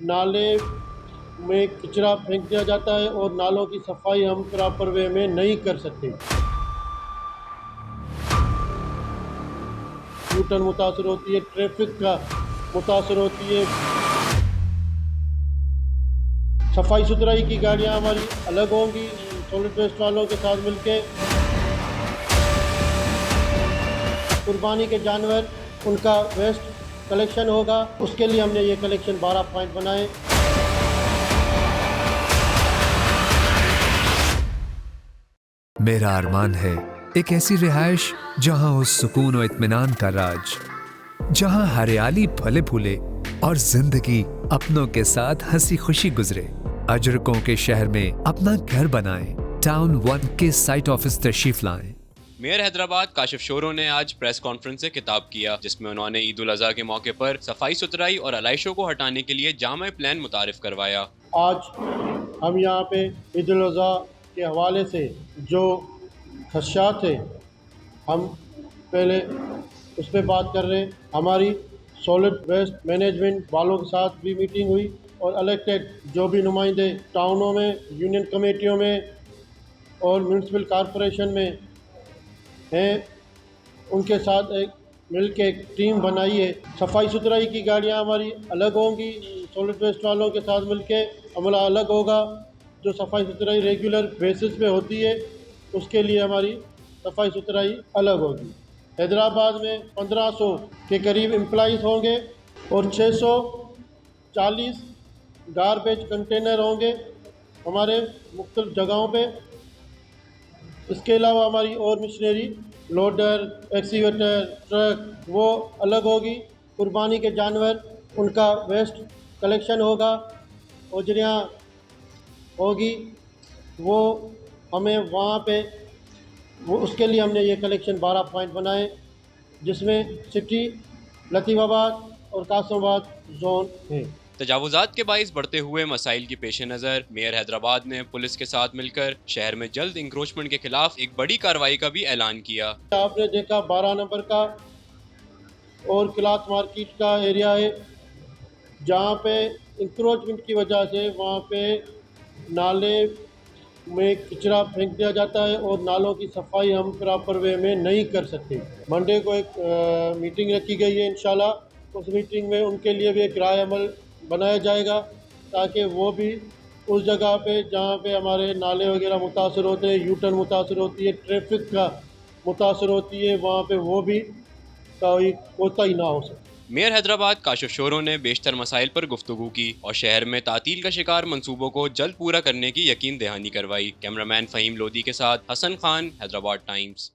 नाले में कचरा फेंक दिया जाता है और नालों की सफाई हम प्रॉपर वे में नहीं कर सकते। यूटर्न मुतासर होती है, ट्रैफिक का मुतासर होती है। सफाई सुथराई की गाड़ियाँ हमारी अलग होंगी सॉलिड वेस्ट वालों के साथ मिलके। कुर्बानी के जानवर उनका वेस्ट कलेक्शन होगा, उसके लिए हमने ये कलेक्शन 12 पॉइंट बनाए। मेरा अरमान है एक ऐसी रिहाइश जहां हो सुकून और इत्मीनान का राज, जहां हरियाली फले फूले और जिंदगी अपनों के साथ हंसी खुशी गुजरे। अजरकों के शहर में अपना घर बनाएं। टाउन 1 के साइट ऑफिस तशरीफ लाएं। मेयर हैदराबाद काशिफ शोरो ने आज प्रेस कॉन्फ्रेंस से खिताब किया, जिसमें उन्होंने ईद उल अज़हा के मौके पर सफाई सुथराई और अलाइशों को हटाने के लिए जामा प्लान मुतारिफ करवाया। आज हम यहाँ पे ईद उल अज़हा के हवाले से जो खदशात थे, हम पहले उस पर बात कर रहे हैं। हमारी सॉलिड वेस्ट मैनेजमेंट वालों के साथ भी मीटिंग हुई और इलेक्टेड जो भी नुमाइंदे टाउनों में, यूनियन कमेटियों में और म्यूनसिपल कॉरपोरेशन में हैं, उनके साथ एक मिल के एक टीम बनाई है। सफाई सुथराई की गाड़ियाँ हमारी अलग होंगी, सॉलिड वेस्ट वालों के साथ मिल के अमला अलग होगा। जो सफाई सुथराई रेगुलर बेसिस पे होती है, उसके लिए हमारी सफाई सुथराई अलग होगी। हैदराबाद में 1500 के करीब एम्प्लॉइज़ होंगे और 640 गारबेज कंटेनर होंगे हमारे मुख्तलिफ जगहों पे। इसके अलावा हमारी और मशीनरी, लोडर, एक्सीवेटर, ट्रक वो अलग होगी। कुर्बानी के जानवर उनका वेस्ट कलेक्शन होगा, ओजरियाँ होगी, वो हमें वहाँ पे वो उसके लिए हमने ये कलेक्शन 12 पॉइंट बनाए, जिसमें सिटी, लतीफ़ाबाद और कासमाबाद जोन है। तजावुज़ात के बाइस बढ़ते हुए मसाइल की पेश नज़र मेयर हैदराबाद ने पुलिस के साथ मिलकर शहर में जल्द इंक्रोचमेंट के खिलाफ एक बड़ी कार्रवाई का भी ऐलान किया। आपने देखा 12 नंबर का और क्लाथ मार्केट का एरिया है, जहाँ पे इंक्रोचमेंट की वजह से वहाँ पे नाले में कचरा फेंक दिया जाता है और नालों की सफाई हम प्रॉपर वे में नहीं कर सकते। मंडे को एक मीटिंग रखी गई है, इंशाल्लाह उस मीटिंग में उनके लिए भी एक राय अमल बनाया जाएगा, ताकि वो भी उस जगह पे जहाँ पे हमारे नाले वगैरह मुतासर होते हैं, यूटर्न मुतासर होती है, ट्रैफिक का मुतासर होती है, वहाँ पे वो भी कोई कोताही ना हो सके। मेयर हैदराबाद काशिफ शोरो ने बेशतर मसाइल पर गुफ्तगू की और शहर में तातील का शिकार मंसूबों को जल्द पूरा करने की यकीन दहानी करवाई। कैमरामैन फ़हीम लोधी के साथ हसन खान, हैदराबाद टाइम्स।